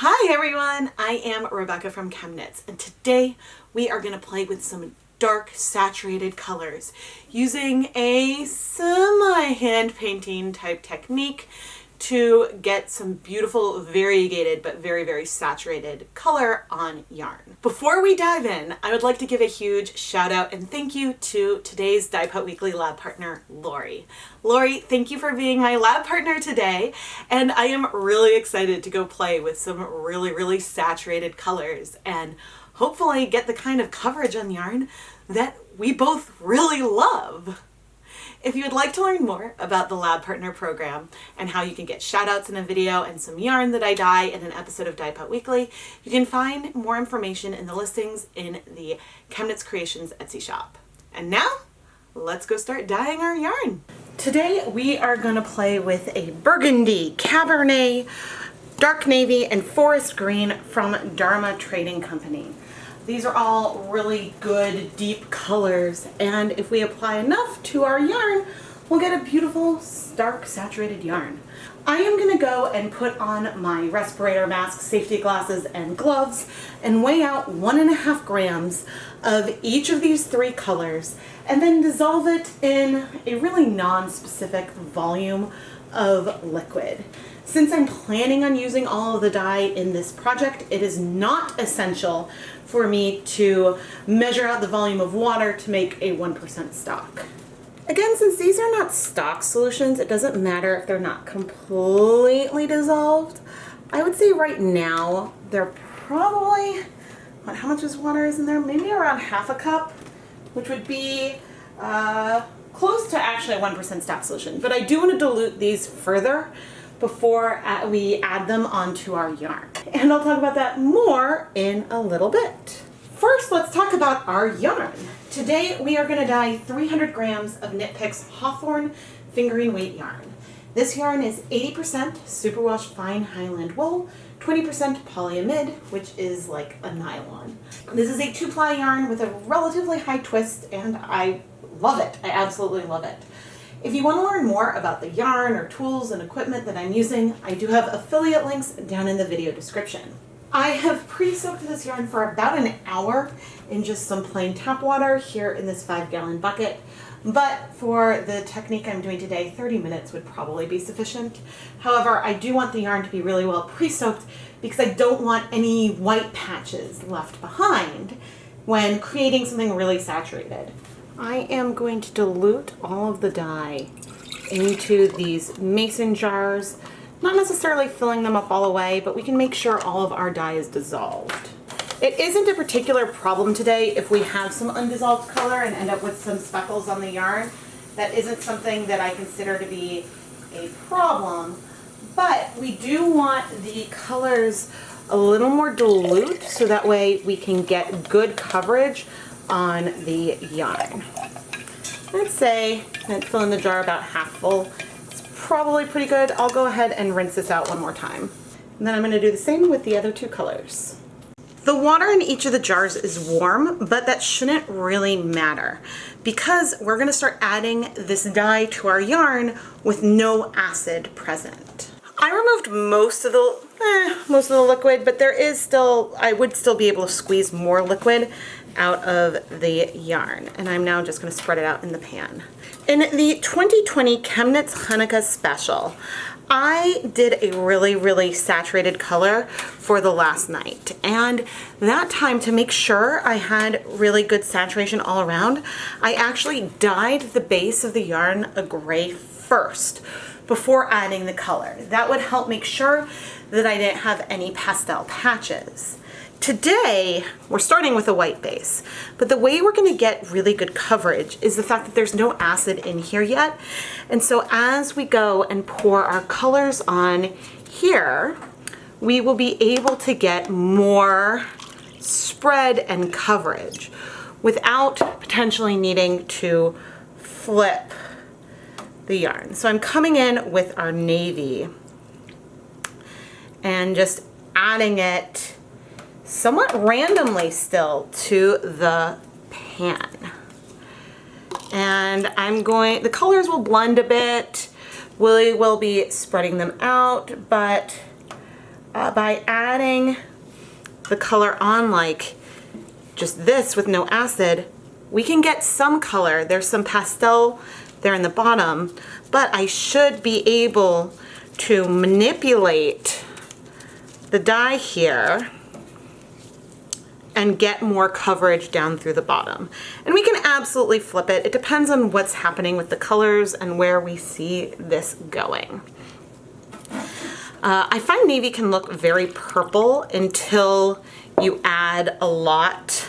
Hi everyone, I am Rebecca from ChemKnits, and today we are going to play with some dark saturated colors using a semi-hand painting type technique to get some beautiful variegated but very saturated color on yarn. Before we dive in, I would like to give a huge shout out and thank you to today's Dyepot Weekly lab partner, Lori. Lori, thank you for being my lab partner today, and I am really excited to go play with some really saturated colors and hopefully get the kind of coverage on yarn that we both really love. If you would like to learn more about the Lab Partner program and how you can get shoutouts in a video and some yarn that I dye in an episode of Dyepot Weekly, you can find more information in the listings in the ChemKnits Creations Etsy shop. And now, let's go start dyeing our yarn. Today we are going to play with a burgundy, Cabernet, dark navy, and forest green from Dharma Trading Company. These are all really good, deep colors, and if we apply enough to our yarn, we'll get a beautiful, dark, saturated yarn. I am going to go and put on my respirator mask, safety glasses, and gloves, and weigh out 1.5 grams of each of these three colors, and then dissolve it in a really non-specific volume of liquid. Since I'm planning on using all of the dye in this project, it is not essential for me to measure out the volume of water to make a 1% stock. Again, since these are not stock solutions, it doesn't matter if they're not completely dissolved. I would say right now they're probably, how much water is in there? Maybe around half a cup, which would be close to actually a 1% stock solution. But I do want to dilute these further before we add them onto our yarn. And I'll talk about that more in a little bit. First, let's talk about our yarn. Today, we are gonna dye 300 grams of KnitPicks Hawthorne fingering weight yarn. This yarn is 80% Superwash fine Highland wool, 20% polyamide, which is like a nylon. This is a 2-ply yarn with a relatively high twist, and I love it. I absolutely love it. If you want to learn more about the yarn or tools and equipment that I'm using, I do have affiliate links down in the video description. I have pre-soaked this yarn for about an hour in just some plain tap water here in this 5-gallon bucket, but for the technique I'm doing today, 30 minutes would probably be sufficient. However, I do want the yarn to be really well pre-soaked because I don't want any white patches left behind when creating something really saturated. I am going to dilute all of the dye into these mason jars, not necessarily filling them up all the way, but we can make sure all of our dye is dissolved. It isn't a particular problem today if we have some undissolved color and end up with some speckles on the yarn. That isn't something that I consider to be a problem, but we do want the colors a little more dilute so that way we can get good coverage on the yarn. I'd say I'd fill in the jar about half full. It's probably pretty good. I'll go ahead and rinse this out one more time. And then I'm going to do the same with the other two colors. The water in each of the jars is warm, but that shouldn't really matter because we're going to start adding this dye to our yarn with no acid present. I removed most of the liquid, but there is still, I would still be able to squeeze more liquid out of the yarn. And I'm now just going to spread it out in the pan. In the 2020 ChemKnits Chanukah special, I did a really saturated color for the last night. And that time, to make sure I had really good saturation all around, I actually dyed the base of the yarn a gray first before adding the color. That would help make sure that I didn't have any pastel patches. Today, we're starting with a white base, but the way we're going to get really good coverage is the fact that there's no acid in here yet. And so as we go and pour our colors on here, we will be able to get more spread and coverage without potentially needing to flip the yarn. So I'm coming in with our navy and just adding it somewhat randomly still to the pan. And the colors will blend a bit. We will be spreading them out, but by adding the color on like just this with no acid, we can get some color. There's some pastel there in the bottom, but I should be able to manipulate the dye here and get more coverage down through the bottom. And we can absolutely flip it. It depends on what's happening with the colors and where we see this going. I find navy can look very purple until you add a lot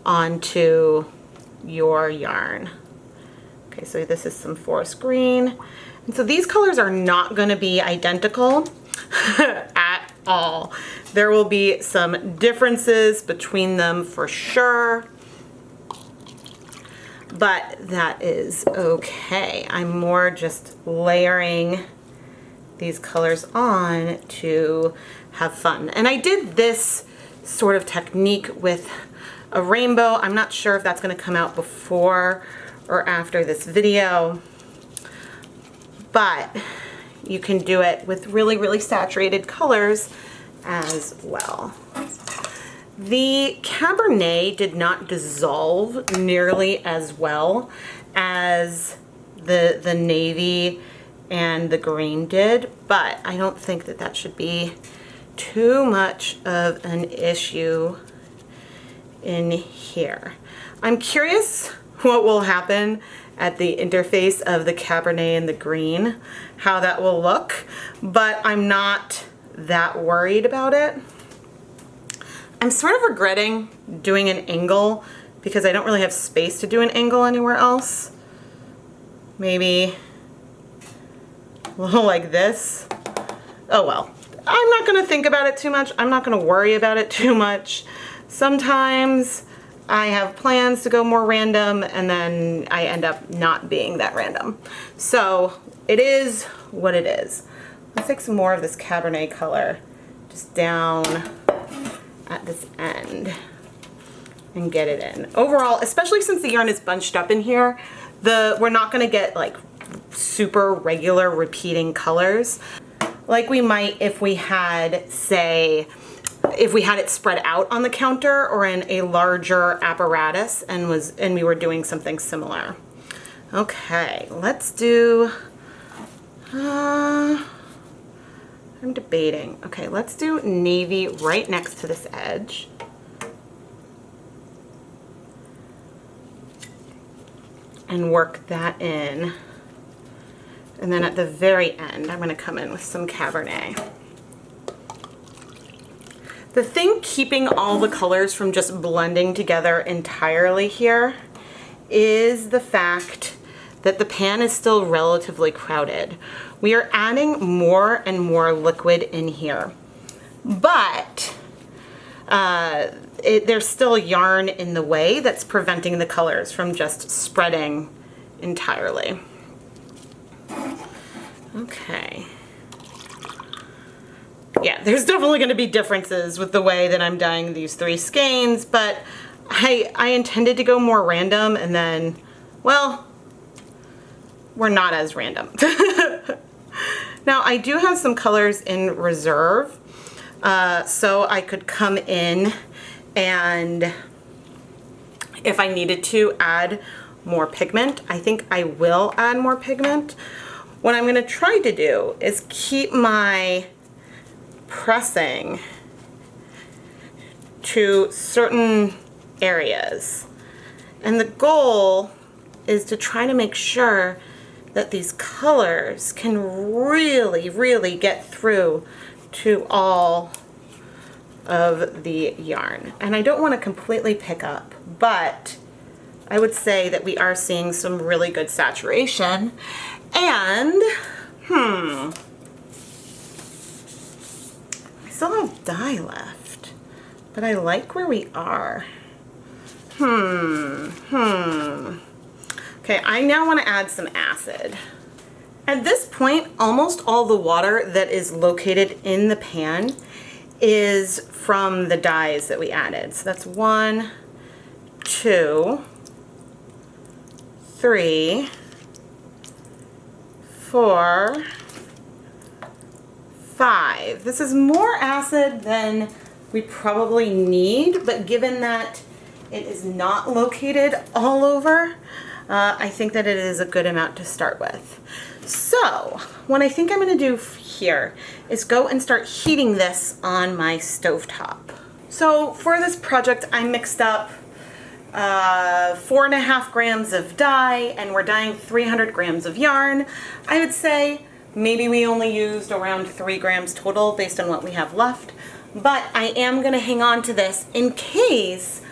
onto your yarn. Okay, so this is some forest green. And so these colors are not going to be identical at all. There will be some differences between them for sure, but that is okay. I'm more just layering these colors on to have fun. And I did this sort of technique with a rainbow. I'm not sure if that's going to come out before or after this video, but you can do it with really, really saturated colors as well. The Cabernet did not dissolve nearly as well as the navy and the green did, but I don't think that that should be too much of an issue in here. I'm curious what will happen at the interface of the Cabernet and the green, how that will look, but I'm not that worried about it. I'm sort of regretting doing an angle because I don't really have space to do an angle anywhere else. Maybe a little like this. Oh well, I'm not gonna think about it too much. I'm not gonna worry about it too much. Sometimes I have plans to go more random and then I end up not being that random. So it is what it is. Let's take some more of this Cabernet color just down at this end and get it in. Overall, especially since the yarn is bunched up in here, we're not gonna get like super regular repeating colors like we might if we had, say, if we had it spread out on the counter or in a larger apparatus and we were doing something similar. Okay, let's do, I'm debating. Okay, let's do navy right next to this edge. And work that in. And then at the very end, I'm going to come in with some Cabernet. The thing keeping all the colors from just blending together entirely here is the fact that the pan is still relatively crowded. We are adding more and more liquid in here, but there's still yarn in the way that's preventing the colors from just spreading entirely. Okay. Yeah, there's definitely going to be differences with the way that I'm dyeing these three skeins, but I intended to go more random and then, well, we're not as random. Now, I do have some colors in reserve, so I could come in and if I needed to add more pigment. I think I will add more pigment. What I'm going to try to do is keep my pressing to certain areas. And the goal is to try to make sure that these colors can really, really get through to all of the yarn. And I don't want to completely pick up, but I would say that we are seeing some really good saturation. And, I still have dye left, but I like where we are. Okay, I now want to add some acid. At this point, almost all the water that is located in the pan is from the dyes that we added. So that's 1, 2, 3, 4, 5. This is more acid than we probably need, but given that it is not located all over, I think that it is a good amount to start with. So what I think I'm going to do here is go and start heating this on my stovetop. So for this project, I mixed up 4.5 grams of dye, and we're dyeing 300 grams of yarn. I would say maybe we only used around 3 grams total based on what we have left, but I am going to hang on to this in case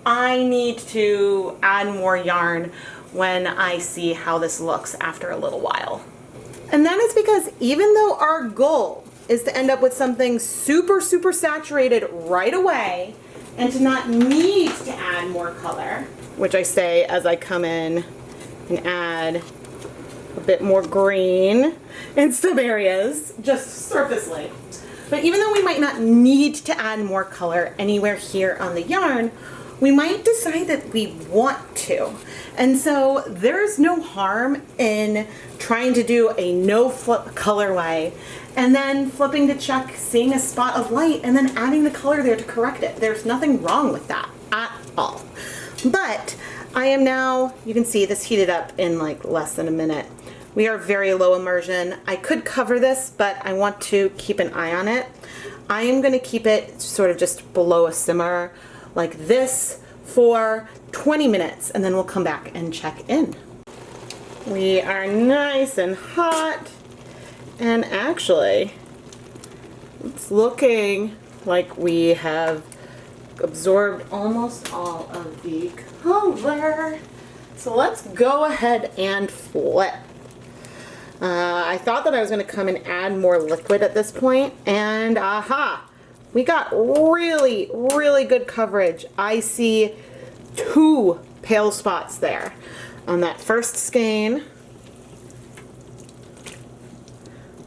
I need to add more yarn when I see how this looks after a little while. And that is because even though our goal is to end up with something super, super saturated right away and to not need to add more color, which I say as I come in and add a bit more green in some areas, just surfacely. But even though we might not need to add more color anywhere here on the yarn, we might decide that we want to. And so there's no harm in trying to do a no flip colorway and then flipping to check, seeing a spot of light, and then adding the color there to correct it. There's nothing wrong with that at all. But I am now, you can see this heated up in like less than a minute. We are very low immersion. I could cover this, but I want to keep an eye on it. I am going to keep it sort of just below a simmer like this for 20 minutes, and then we'll come back and check in. We are nice and hot, and actually it's looking like we have absorbed almost all of the color. So let's go ahead and flip. I thought that I was going to come and add more liquid at this point, and aha! We got really, really good coverage. I see 2 pale spots there on that first skein.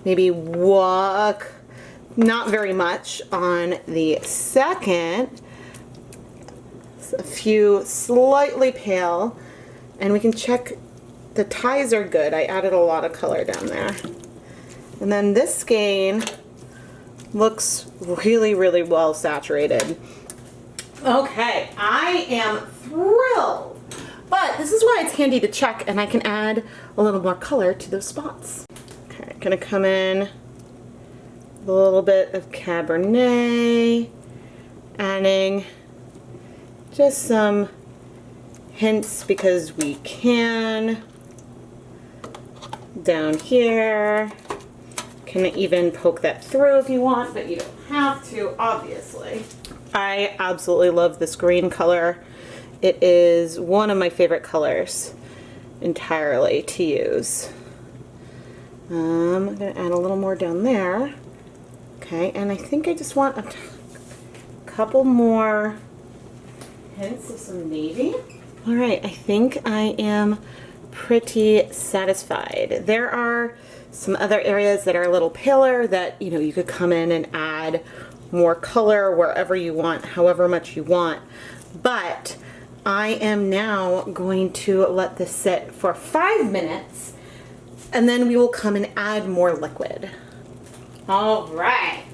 Maybe walk, not very much on the second. A few slightly pale, and we can check the ties are good. I added a lot of color down there. And then this skein looks really, really well saturated. Okay, I am thrilled. But this is why it's handy to check, and I can add a little more color to those spots. Okay, I'm gonna come in with a little bit of Cabernet, adding just some hints because we can. Down here. Can even poke that through if you want, but you don't have to, obviously. I absolutely love this green color. It is one of my favorite colors entirely to use. I'm gonna add a little more down there. Okay, and I think I just want a couple more hints of some navy. All right, I think I am pretty satisfied. There are some other areas that are a little paler that, you know, you could come in and add more color wherever you want, however much you want. But I am now going to let this sit for 5 minutes, and then we will come and add more liquid. All right,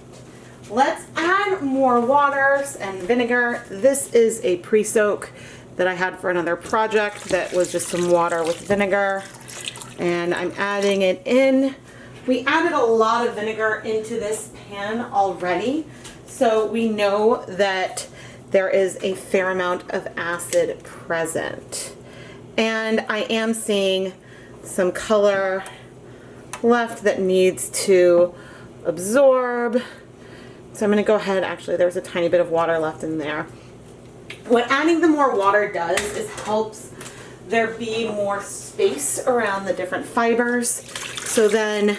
let's add more waters and vinegar. This is a pre-soak that I had for another project that was just some water with vinegar, and I'm adding it in. We added a lot of vinegar into this pan already, so we know that there is a fair amount of acid present. And I am seeing some color left that needs to absorb. So I'm going to go ahead, actually there's a tiny bit of water left in there. What adding the more water does is helps there be more space around the different fibers. So then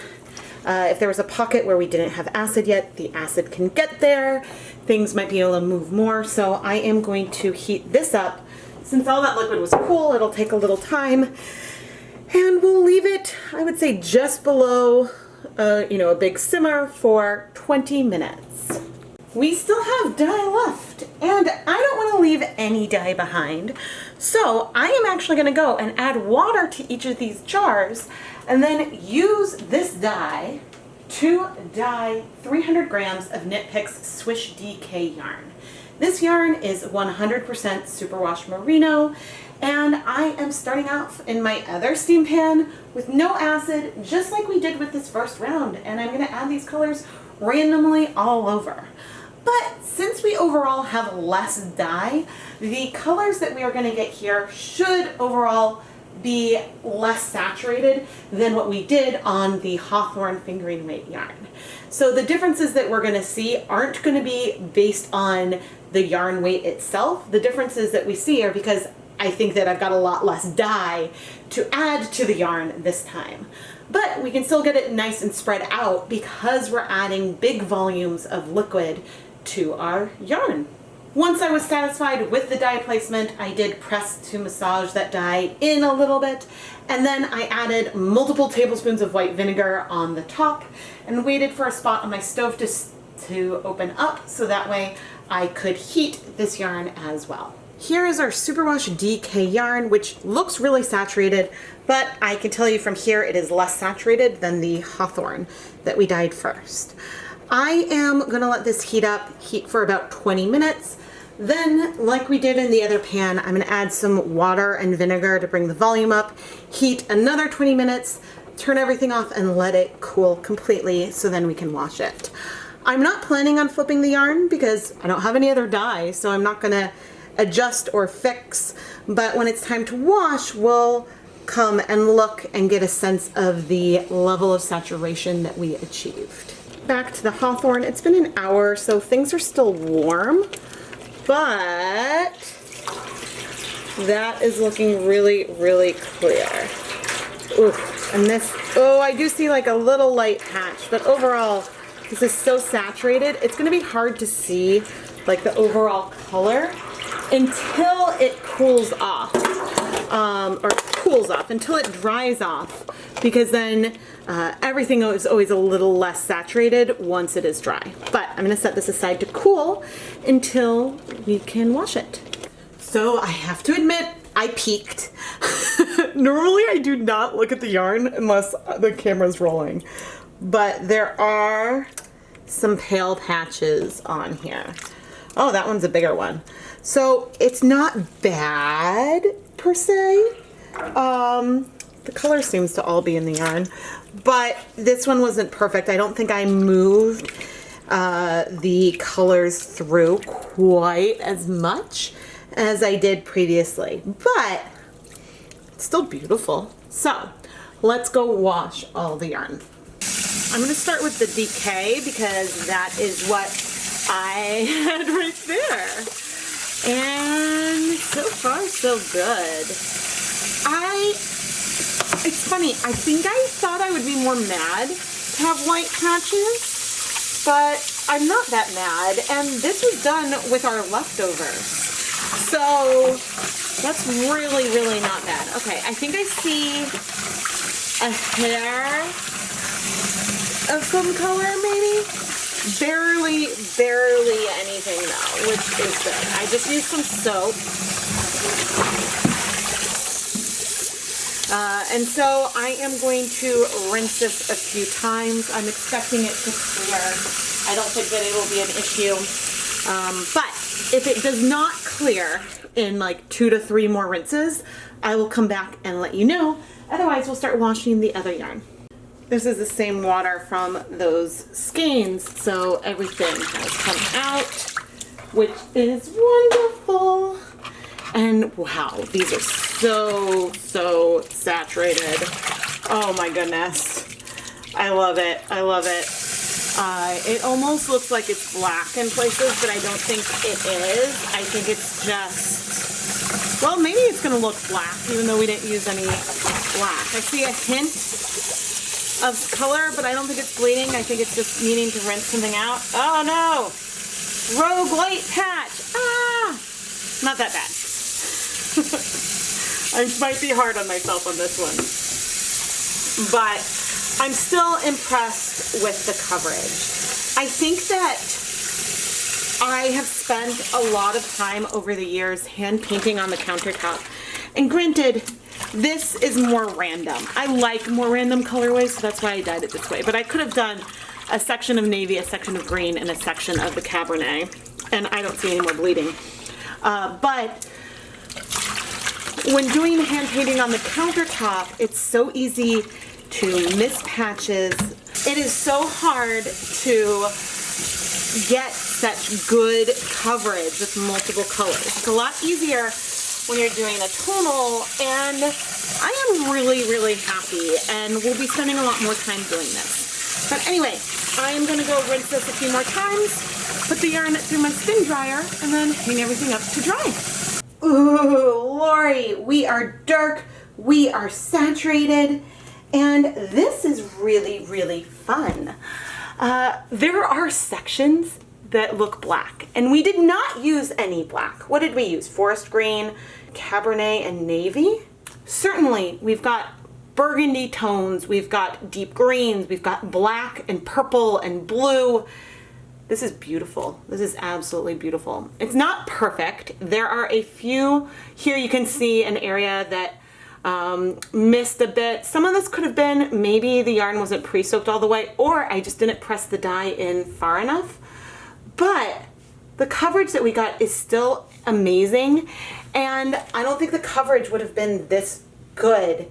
if there was a pocket where we didn't have acid yet, the acid can get there. Things might be able to move more. So I am going to heat this up. Since all that liquid was cool, it'll take a little time. And we'll leave it, I would say, just below a big simmer for 20 minutes. We still have dye left, and I don't want to leave any dye behind. So I am actually going to go and add water to each of these jars and then use this dye to dye 300 grams of KnitPicks Swish DK yarn. This yarn is 100% Superwash Merino, and I am starting off in my other steam pan with no acid, just like we did with this first round, and I'm going to add these colors randomly all over. But since we overall have less dye, the colors that we are going to get here should overall be less saturated than what we did on the Hawthorne fingering weight yarn. So the differences that we're going to see aren't going to be based on the yarn weight itself. The differences that we see are because I think that I've got a lot less dye to add to the yarn this time. But we can still get it nice and spread out because we're adding big volumes of liquid to our yarn. Once I was satisfied with the dye placement, I did press to massage that dye in a little bit, and then I added multiple tablespoons of white vinegar on the top and waited for a spot on my stove to open up so that way I could heat this yarn as well. Here is our Superwash DK yarn, which looks really saturated, but I can tell you from here it is less saturated than the Hawthorne that we dyed first. I am going to let this heat for about 20 minutes. Then, like we did in the other pan, I'm going to add some water and vinegar to bring the volume up, heat another 20 minutes, turn everything off and let it cool completely so then we can wash it. I'm not planning on flipping the yarn because I don't have any other dye, so I'm not going to adjust or fix, but when it's time to wash, we'll come and look and get a sense of the level of saturation that we achieved. Back to the Hawthorne. It's been an hour, so things are still warm, but that is looking really, really clear. Ooh, and this, oh, I do see like a little light patch, but overall, this is so saturated, it's gonna be hard to see like the overall color until it cools off, until it dries off, because then everything is always a little less saturated once it is dry. But I'm gonna set this aside to cool until we can wash it. So I have to admit, I peeked. Normally I do not look at the yarn unless the camera's rolling, but there are some pale patches on here. Oh, that one's a bigger one. So it's not bad per se. The color seems to all be in the yarn, but this one wasn't perfect. I don't think I moved the colors through quite as much as I did previously, but it's still beautiful. So let's go wash all the yarn. I'm gonna start with the DK because that is what I had right there. And so far, so good. It's funny, I think I thought I would be more mad to have white patches, but I'm not that mad, and this was done with our leftovers. So that's really, really not bad. Okay, I think I see a hair of some color, maybe? Barely anything though, which is good. I just used some soap. And so I am going to rinse this a few times. I'm expecting it to clear. I don't think that it will be an issue. But if it does not clear in like 2 to 3 more rinses, I will come back and let you know. Otherwise, we'll start washing the other yarn. This is the same water from those skeins, so everything has come out, which is wonderful. And wow, these are so saturated. Oh my goodness. I love it. I love it. It almost looks like it's black in places, but I don't think it is. I think it's just, well, maybe it's gonna look black, even though we didn't use any black. I see a hint of color, but I don't think it's bleeding. I think it's just needing to rinse something out. Oh no! Rogue light patch! Ah! Not that bad. I might be hard on myself on this one. But I'm still impressed with the coverage. I think that I have spent a lot of time over the years hand painting on the countertop. And granted, this is more random. I like more random colorways, so that's why I dyed it this way. But I could have done a section of navy, a section of green, and a section of the Cabernet. And I don't see any more bleeding. But when doing hand painting on the countertop, it's so easy to miss patches. It is so hard to get such good coverage with multiple colors. It's a lot easier when you're doing a tonal, and I am really, really happy, and we'll be spending a lot more time doing this. But anyway, I am gonna go rinse this a few more times, put the yarn through my spin dryer, and then hang everything up to dry. Ooh, Lori, we are dark, we are saturated, and this is really, really fun. There are sections that look black, and we did not use any black. What did we use? Forest green, Cabernet, and navy? Certainly, we've got burgundy tones, we've got deep greens, we've got black and purple and blue. This is beautiful. This is absolutely beautiful. It's not perfect. There are a few, here you can see an area that missed a bit. Some of this could have been maybe the yarn wasn't pre-soaked all the way, or I just didn't press the dye in far enough. But the coverage that we got is still amazing, and I don't think the coverage would have been this good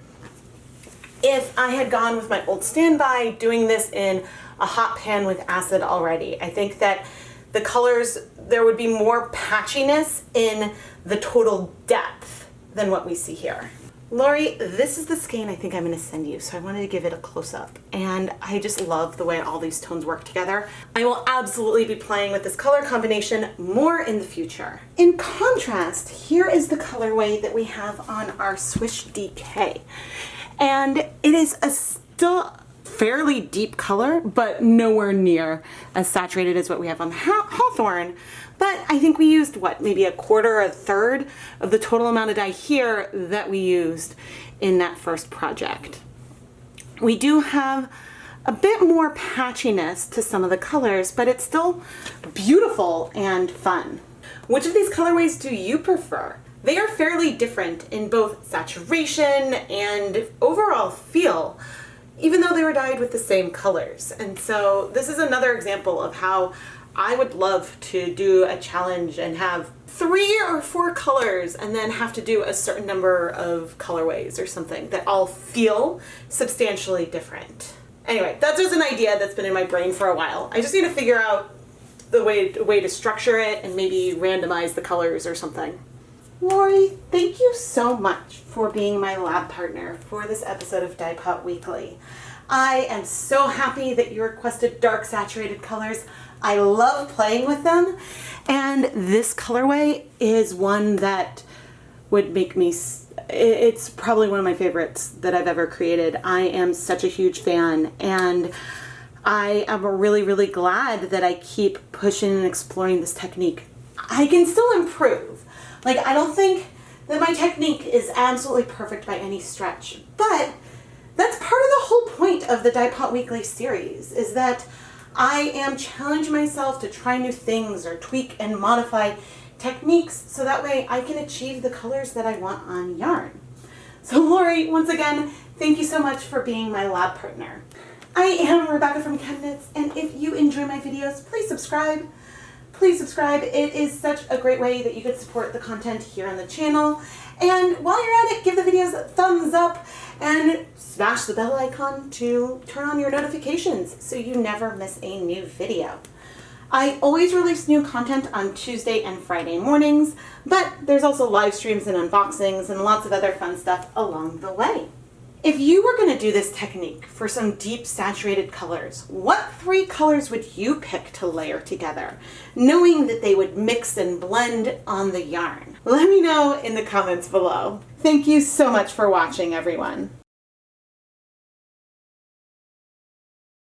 if I had gone with my old standby doing this in a hot pan with acid already. I think that the colors, there would be more patchiness in the total depth than what we see here. Lori, this is the skein I think I'm going to send you, so I wanted to give it a close-up, and I just love the way all these tones work together. I will absolutely be playing with this color combination more in the future. In contrast, here is the colorway that we have on our Swish DK, and it is a still fairly deep color, but nowhere near as saturated as what we have on the Hawthorne. But I think we used, what, maybe a quarter or a third of the total amount of dye here that we used in that first project. We do have a bit more patchiness to some of the colors, but it's still beautiful and fun. Which of these colorways do you prefer? They are fairly different in both saturation and overall feel, even though they were dyed with the same colors. And so this is another example of how I would love to do a challenge and have 3 or 4 colors and then have to do a certain number of colorways or something that all feel substantially different. Anyway, that's just an idea that's been in my brain for a while. I just need to figure out the way to structure it and maybe randomize the colors or something. Lori, thank you so much for being my lab partner for this episode of Dyepot Weekly. I am so happy that you requested dark saturated colors. I love playing with them, and this colorway is one that would make me, it's probably one of my favorites that I've ever created. I am such a huge fan, and I am really, really glad that I keep pushing and exploring this technique. I can still improve. Like, I don't think that my technique is absolutely perfect by any stretch, but that's part of the whole point of the Dyepot Weekly series, is that I am challenging myself to try new things or tweak and modify techniques so that way I can achieve the colors that I want on yarn. So Lori, once again, thank you so much for being my lab partner. I am Rebecca from ChemKnits, and if you enjoy my videos, please subscribe. Please subscribe. It is such a great way that you can support the content here on the channel. And while you're at it, give the videos a thumbs up and smash the bell icon to turn on your notifications so you never miss a new video. I always release new content on Tuesday and Friday mornings, but there's also live streams and unboxings and lots of other fun stuff along the way. If you were going to do this technique for some deep saturated colors, what 3 colors would you pick to layer together, knowing that they would mix and blend on the yarn? Let me know in the comments below. Thank you so much for watching, everyone.